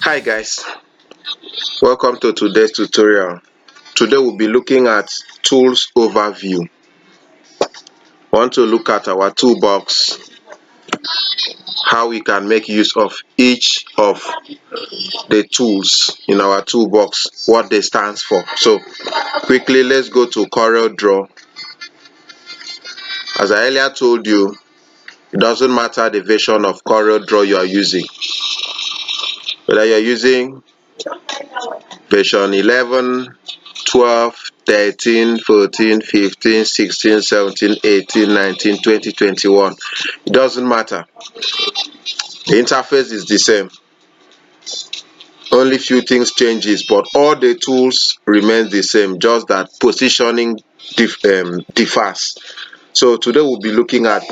Hi guys, welcome to today's tutorial. Today we'll be looking at tools overview. We want to look at our toolbox, how we can make use of each of the tools in our toolbox, what they stands for. So quickly let's go to Corel Draw. As I earlier told you, it doesn't matter the version of Corel Draw you are using, whether you're using version 11, 12, 13, 14, 15, 16, 17, 18, 19, 20, 21. It doesn't matter. The interface is the same. Only few things changes, but all the tools remain the same, just that positioning differs. So today we'll be looking at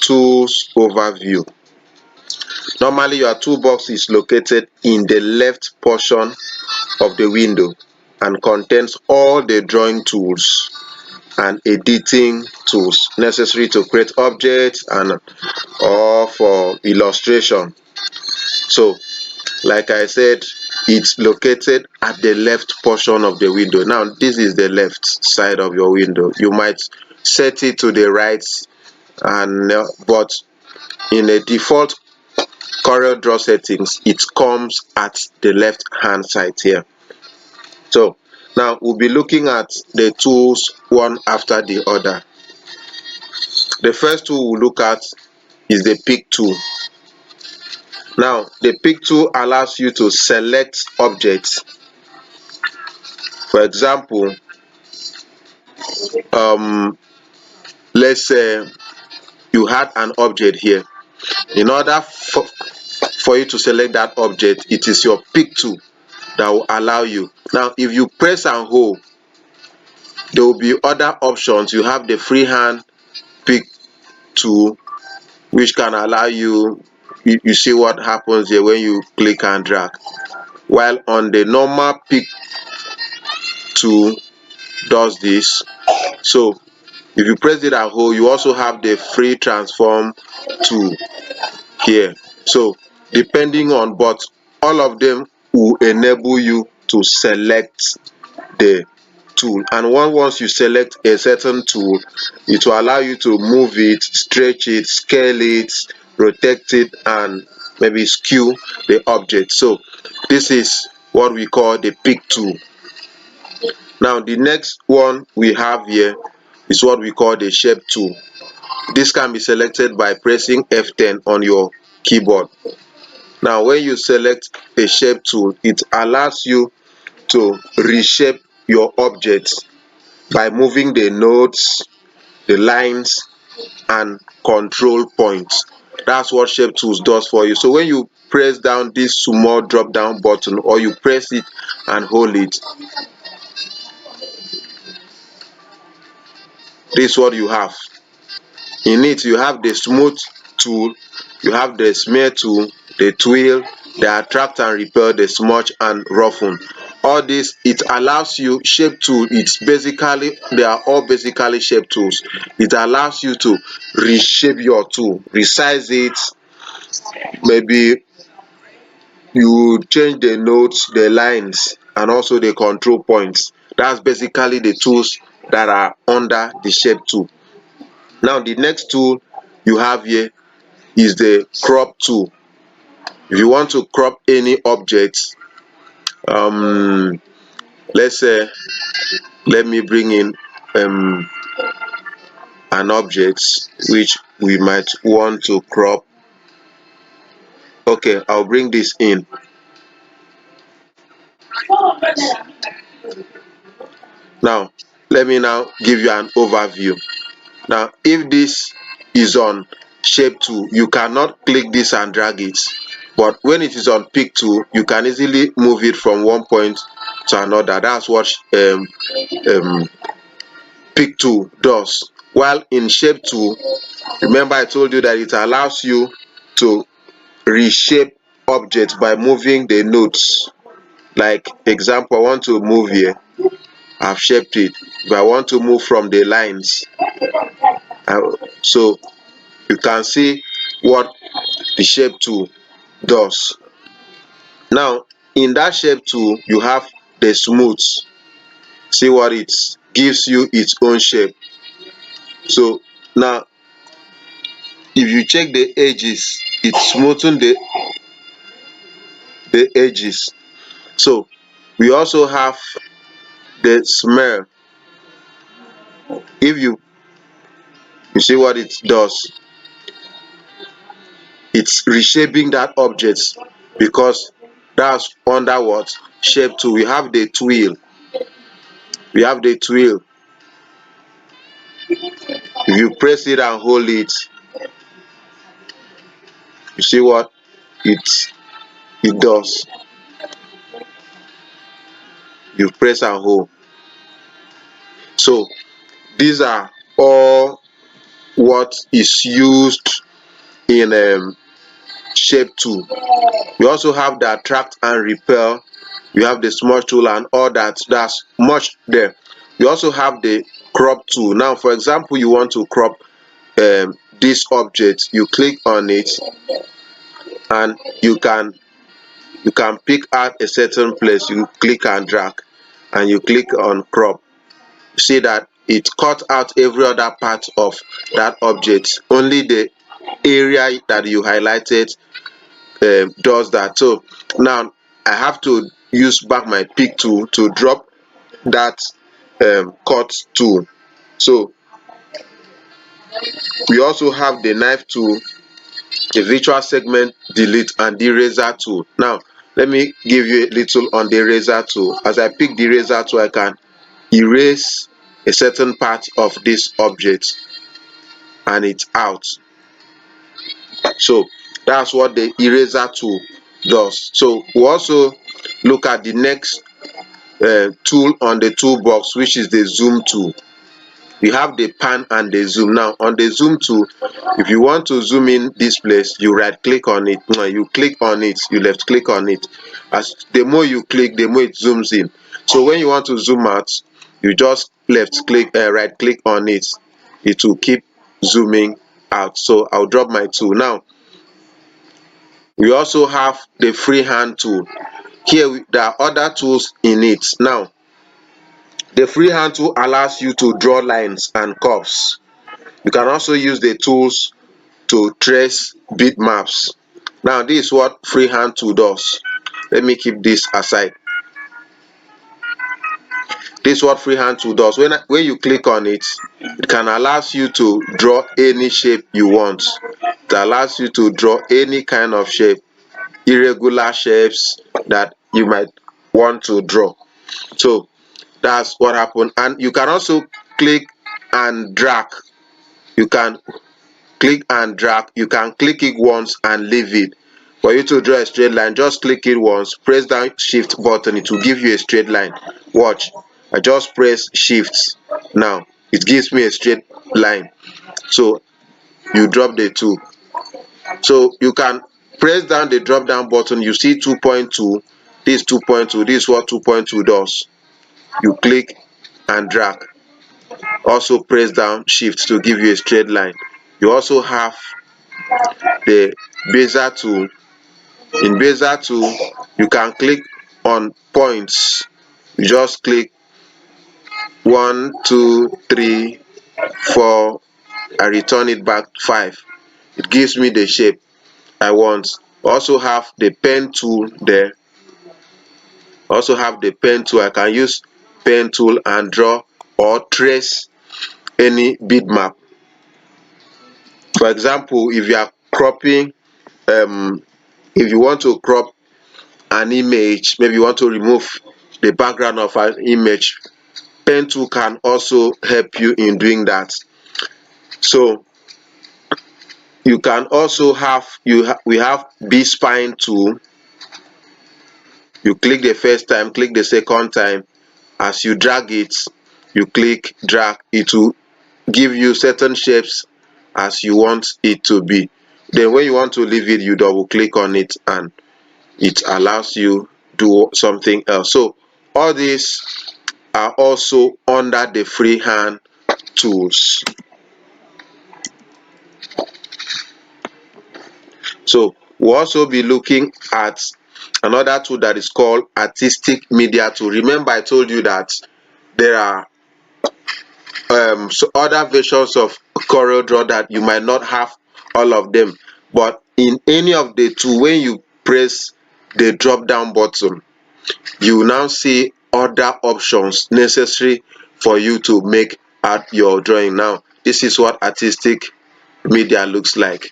tools overview. Normally your toolbox is located in the left portion of the window and contains all the drawing tools and editing tools necessary to create objects and or for illustration. So like I said, it's located at the left portion of the window. Now this is the left side of your window. You might set it to the right, and but in a default Corel Draw settings it comes at the left hand side here. So now we'll be looking at the tools one after the other. The first tool we'll look at is the pick tool. Now the pick tool allows you to select objects. For example, let's say you had an object here. In order for you to select that object, it is your pick tool that will allow you. Now if you press and hold, there will be other options. You have the freehand pick tool, which can allow you see what happens here when you click and drag, while on the normal pick tool does this. So if you press it and hold, you also have the free transform tool here. So depending on, but all of them will enable you to select the tool, and once you select a certain tool, it will allow you to move it, stretch it, scale it, rotate it, and maybe skew the object. So this is what we call the pick tool. Now the next one we have here is what we call the shape tool. This can be selected by pressing F10 on your keyboard. Now when you select a shape tool, it allows you to reshape your object by moving the nodes, the lines, and control points. That's what shape tools does for you. So when you press down this small drop down button, or you press it and hold it, this is what you have. In it you have the smooth tool, you have the smear tool, the twirl, the attract and repel, the smudge and roughen. All this, it allows you, shape tool, it's basically, they are all basically shape tools. It allows you to reshape your tool, resize it, maybe you change the nodes, the lines, and also the control points. That's basically the tools that are under the shape tool. Now the next tool you have here is the crop tool. If you want to crop any object, let's say, let me bring in an object which we might want to crop. Okay, I'll bring this in. Now let me now give you an overview. Now if this is on shape tool, you cannot click this and drag it, but when it is on pick tool, you can easily move it from one point to another. That's what pick tool does. While in shape tool, remember I told you that it allows you to reshape objects by moving the nodes. Like example, I want to move here, I've shaped it. If I want to move from the lines, so you can see what the shape tool does. Now in that shape tool you have the smooth. See what it gives you its own shape. So now if you check the edges, it smoothen the edges. So we also have the smell. If you see what it does, it's reshaping that object, because that's under what shape tool. We have the twill. We have the twill. If you press it and hold it, you see what it does. You press and hold. So these are all what is used in shape tool. We also have the attract and repel. We have the smudge tool and all that. That's much there. We also have the crop tool. Now for example, you want to crop this object, you click on it and you can pick out a certain place. You click and drag and you click on crop. See that it cut out every other part of that object. Only the area that you highlighted does that. So now I have to use back my pick tool to drop that cut tool. So we also have the knife tool, the virtual segment delete, and the eraser tool. Now let me give you a little on the eraser tool. As I pick the eraser tool, I can erase a certain part of this object and it's out. So that's what the eraser tool does. So we also look at the next tool on the toolbox, which is the zoom tool. We have the pan and the zoom. Now on the zoom tool, if you want to zoom in this place, you right click on it, you click on it, you left click on it. As the more you click, the more it zooms in. So when you want to zoom out, you just left click, right click on it, it will keep zooming out. So I'll drop my tool. Now we also have the freehand tool. Here there are other tools in it. Now the freehand tool allows you to draw lines and curves. You can also use the tools to trace bitmaps. Now this is what freehand tool does. Let me keep this aside. This is what freehand tool does. When you click on it, it can allow you to draw any shape you want. It allows you to draw any kind of shape, irregular shapes that you might want to draw. So that's what happened. And you can also click and drag. You can click and drag. You can click it once and leave it. For you to draw a straight line, just click it once, press down shift button, it will give you a straight line. Watch, I just press shift, now it gives me a straight line. So you drop the tool. So you can press down the drop down button, you see 2.2, this 2.2, this is what 2.2 does. You click and drag, also press down shift to give you a straight line. You also have the Bezel tool. In Bezel tool, you can click on points. You just click 1, 2, 3, 4, I return it back 5. It gives me the shape I want. Also have the pen tool there. Also have the pen tool. I can use pen tool and draw or trace any bitmap. For example, if you are cropping, if you want to crop an image, maybe you want to remove the background of an image, pen tool can also help you in doing that. So you can also have we have B-spine tool. You click the first time, click the second time, as you drag it, you click drag, it will give you certain shapes as you want it to be. Then when you want to leave it, you double click on it and it allows you do something else. So all these are also under the freehand tools. So we'll also be looking at another tool that is called Artistic Media Tool. Remember I told you that there are so other versions of Corel Draw that you might not have all of them, but in any of the two, when you press the drop down button, you will now see other options necessary for you to make out your drawing. Now this is what artistic media looks like.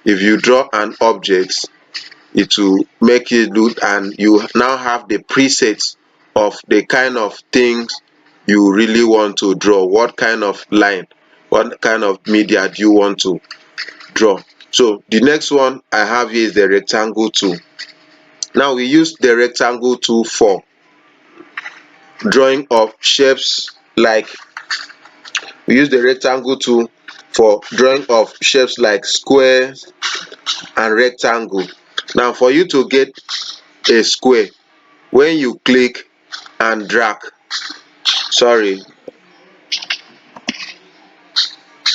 If you draw an object, it will make it look, and you now have the presets of the kind of things you really want to draw. What kind of line, what kind of media do you want to draw? So the next one I have here is the rectangle tool. Now we use the rectangle tool for drawing of shapes like square and rectangle. Now for you to get a square, when you click and drag, sorry,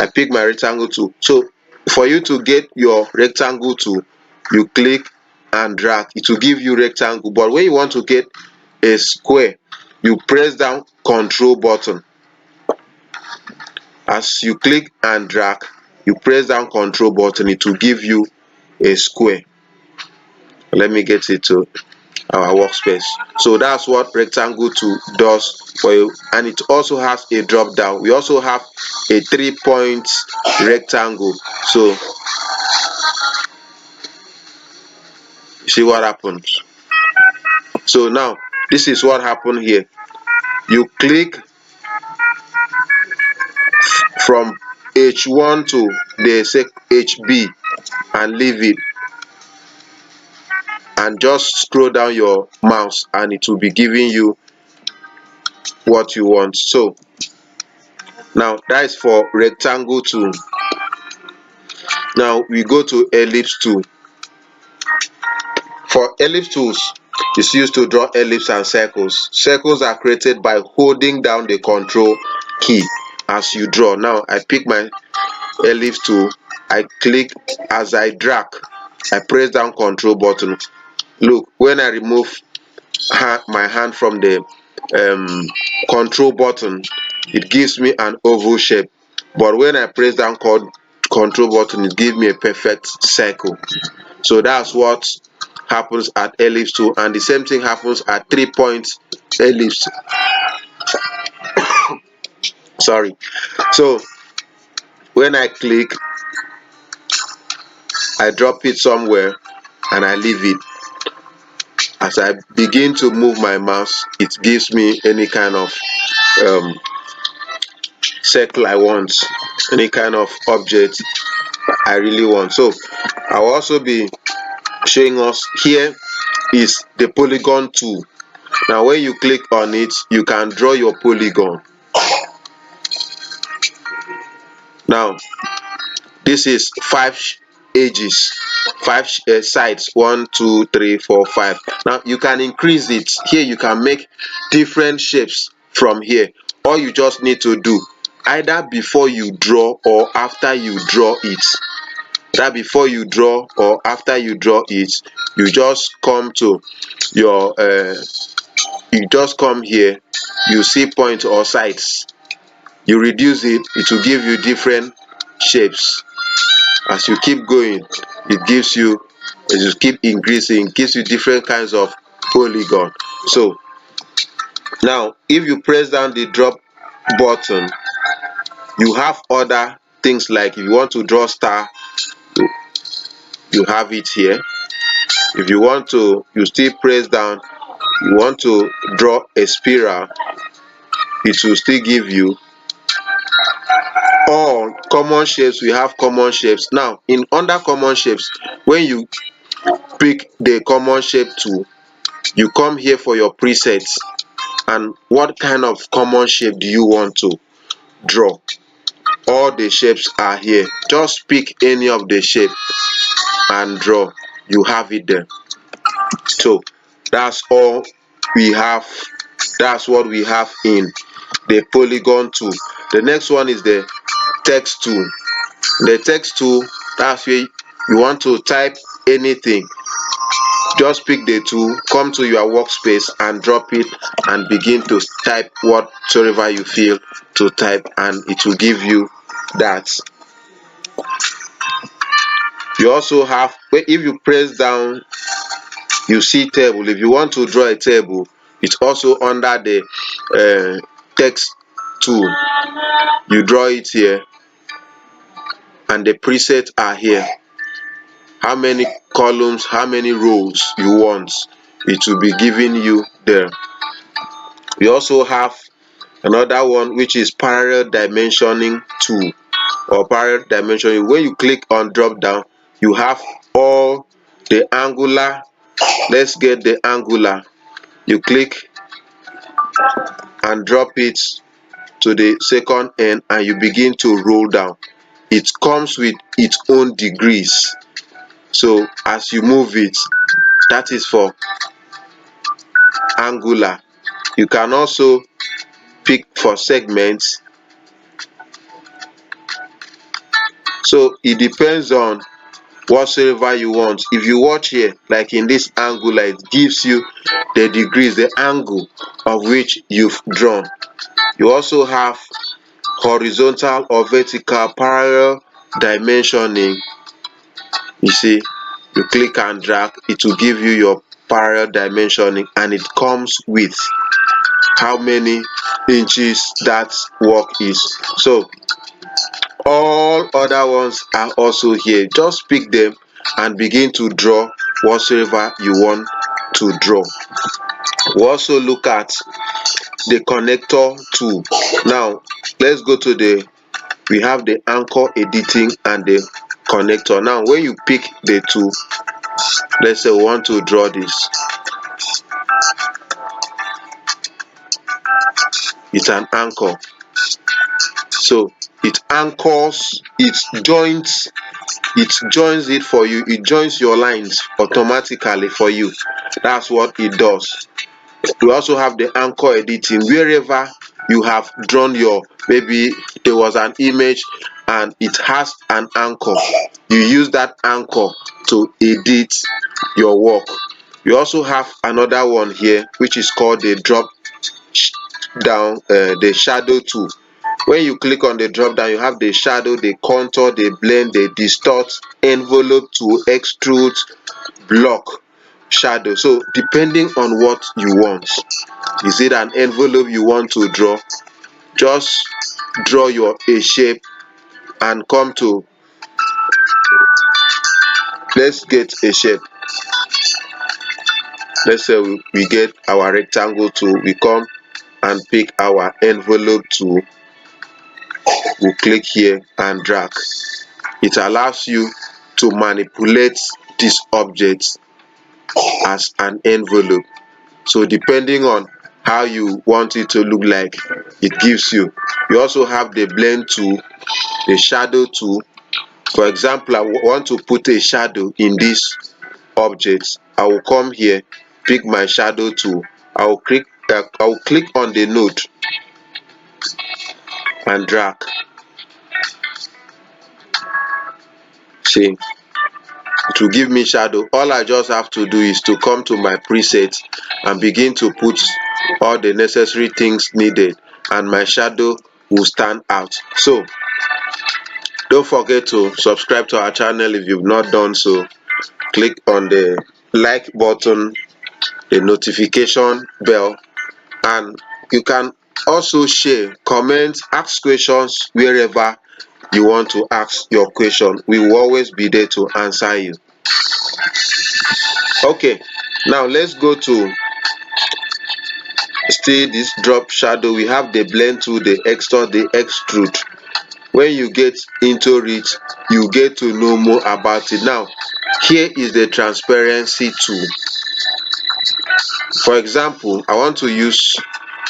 I pick my rectangle tool. So for you to get your rectangle tool, you click and drag, it will give you rectangle. But when you want to get a square, you press down control button. As you click and drag, you press down control button, it will give you a square. Let me get it to our workspace. So that's what rectangle tool does for you, and it also has a drop down. We also have a 3-point rectangle. So see what happens. So now this is what happened here. You click from H1 to the HB and leave it, and just scroll down your mouse and it will be giving you what you want. So now that is for rectangle tool. Now we go to ellipse tool. For ellipse tools, it's used to draw ellipse and circles. Circles are created by holding down the control key as you draw. Now I pick my ellipse tool, I click, as I drag, I press down control button. Look, when I remove my hand from the control button, it gives me an oval shape, but when I press down control button, it gives me a perfect circle. So that's what happens at ellipse tool, and the same thing happens at 3-point ellipse. Sorry. So when I click, I drop it somewhere and I leave it. As I begin to move my mouse, it gives me any kind of circle I want, any kind of object I really want. So I will also be showing us, here is the polygon tool. Now when you click on it, you can draw your polygon. Now this is 5 edges, 5 sides, 1 2 3 4 5. Now you can increase it. Here you can make different shapes from here. All you just need to do, either before you draw or after you draw it, you just come to your you just come here, you see point or sides, you reduce it, it will give you different shapes. As you keep going, it gives you, as you keep increasing, it gives you different kinds of polygon. So now if you press down the drop button, you have other things, like if you want to draw star, you have it here. If you want to, you still press down, you want to draw a spiral, it will still give you all common shapes. We have common shapes. Now in under common shapes, when you pick the common shape tool, you come here for your presets, and what kind of common shape do you want to draw? All the shapes are here. Just pick any of the shape and draw. You have it there. So that's all we have. That's what we have in the polygon tool. The next one is the text tool. The text tool, that's where you want to type anything. just pick the tool, come to your workspace and drop it and begin to type whatsoever you feel to type, and it will give you that. You also have, if you press down, you see table. If you want to draw a table, it's also under the text tool. You draw it here and the presets are here. How many columns, how many rows you want, it will be giving you there. You also have another one which is parallel dimensioning tool or parallel dimensioning. When you click on drop down, you have all the angular. Let's get the angular. You click and drop it to the second end and you begin to roll down. It comes with its own degrees, so as you move it, that is for angular. You can also pick for segments, so it depends on whatsoever you want. If you watch here, like in this angular, it gives you the degrees, the angle of which you've drawn. You also have horizontal or vertical parallel dimensioning. You see, you click and drag, it will give you your parallel dimensioning, and it comes with how many inches that work is. So all other ones are also here. Just pick them and begin to draw whatsoever you want to draw. We also look at the connector tool. Now let's go to we have the anchor editing and the connector. Now when you pick the tool, let's say we want to draw this, it's an anchor, so it anchors, it joins it for you, it joins your lines automatically for you. That's what it does. We also have the anchor editing. Wherever you have drawn your, maybe there was an image and it has an anchor, you use that anchor to edit your work. You also have another one here which is called the drop down, the shadow tool. When you click on the drop down, you have the shadow, the contour, the blend, the distort, envelope tool, extrude, block, shadow. So depending on what you want, is it an envelope you want to draw, just draw your a shape and come to, let's get a shape. Let's say we get our rectangle tool, we come and pick our envelope tool, we click here and drag. It allows you to manipulate this object as an envelope. So depending on how you want it to look like, it gives you. You also have the blend tool, the shadow tool. For example, I want to put a shadow in this object. I will come here, pick my shadow tool. I will click on the node and drag. See, it will give me shadow. All I just have to do is to come to my preset and begin to put all the necessary things needed, and my shadow will stand out. So don't forget to subscribe to our channel if you've not done so. Click on the like button, the notification bell, and you can also share, comment, ask questions wherever you want to ask your question. We will always be there to answer you. Okay, now let's go to still this drop shadow. We have the blend tool, the extrude, the extrude. When you get into it, you get to know more about it. Now here is the transparency tool. For example, I want to use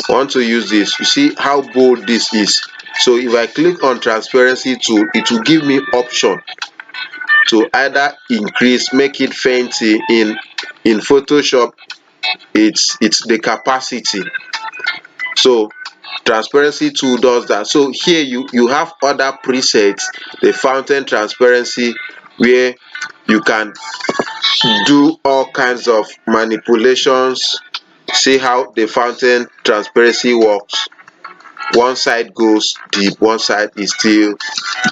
this. You see how bold this is. So if I click on transparency tool, it will give me option to either increase, make it fancy. In Photoshop, it's the capacity. So transparency tool does that. So here you have other presets, the fountain transparency, where you can do all kinds of manipulations. See how the fountain transparency works. One side goes deep, one side is still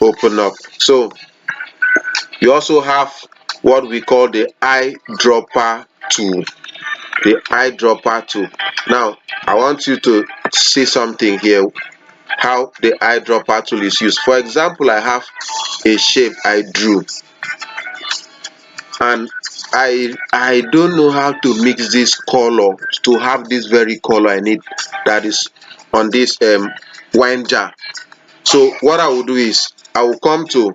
open up. So you also have what we call the eyedropper tool. The eyedropper tool. Now I want you to see something here, how the eyedropper tool is used. For example, I have a shape I drew, and I don't know how to mix this color to have this very color I need, that is on this wine jar. So what I will do is I will come to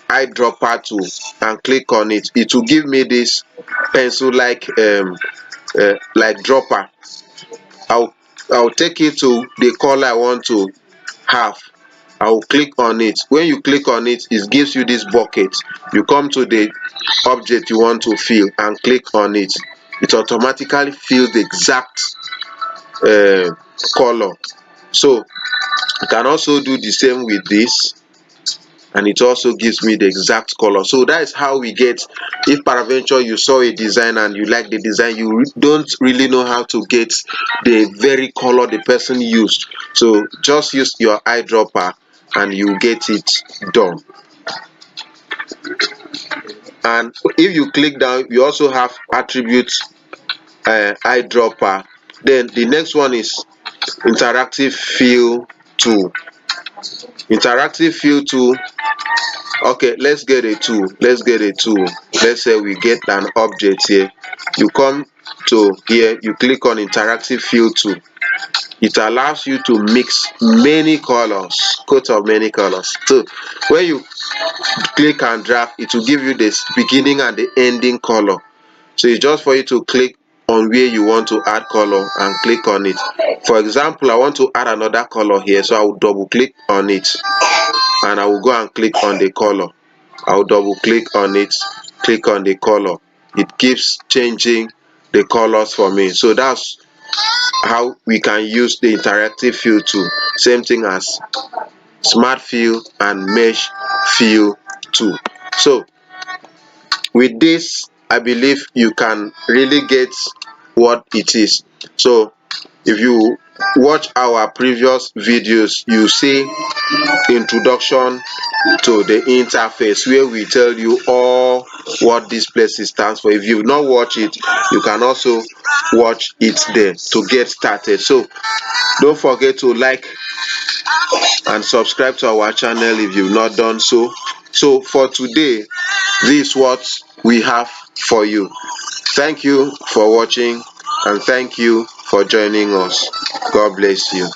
eyedropper tool and click on it. It will give me this pencil like dropper. I'll take it to the color I want to have. I will click on it. When you click on it, it gives you this bucket. You come to the object you want to fill and click on it. It automatically fills the exact color. So you can also do the same with this, and it also gives me the exact color. So that is how we get, if peradventure you saw a design and you like the design, you don't really know how to get the very color the person used, so just use your eyedropper and you get it done. And if you click down, you also have attributes eyedropper. Then the next one is interactive fill tool. Interactive fill tool. Okay, let's get a tool. Let's say we get an object here. You come to here, you click on interactive fill tool. It allows you to mix many colors, coats of many colors. So when you click and drag, it will give you this beginning and the ending color. So it's just for you to click on where you want to add color and click on it. For example, I want to add another color here, so I will double click on it and I will go and click on the color. I will double click on it, click on the color. It keeps changing the colors for me. So that's how we can use the interactive fill tool. Same thing as smart fill and mesh fill tool. So with this, I believe you can really get what it is. So if you watch our previous videos, you see introduction to the interface, where we tell you all what this place stands for. If you've not watched it, you can also watch it there to get started. So don't forget to like and subscribe to our channel if you've not done so. So for today, this is what we have for you. Thank you for watching, and thank you for joining us. God bless you.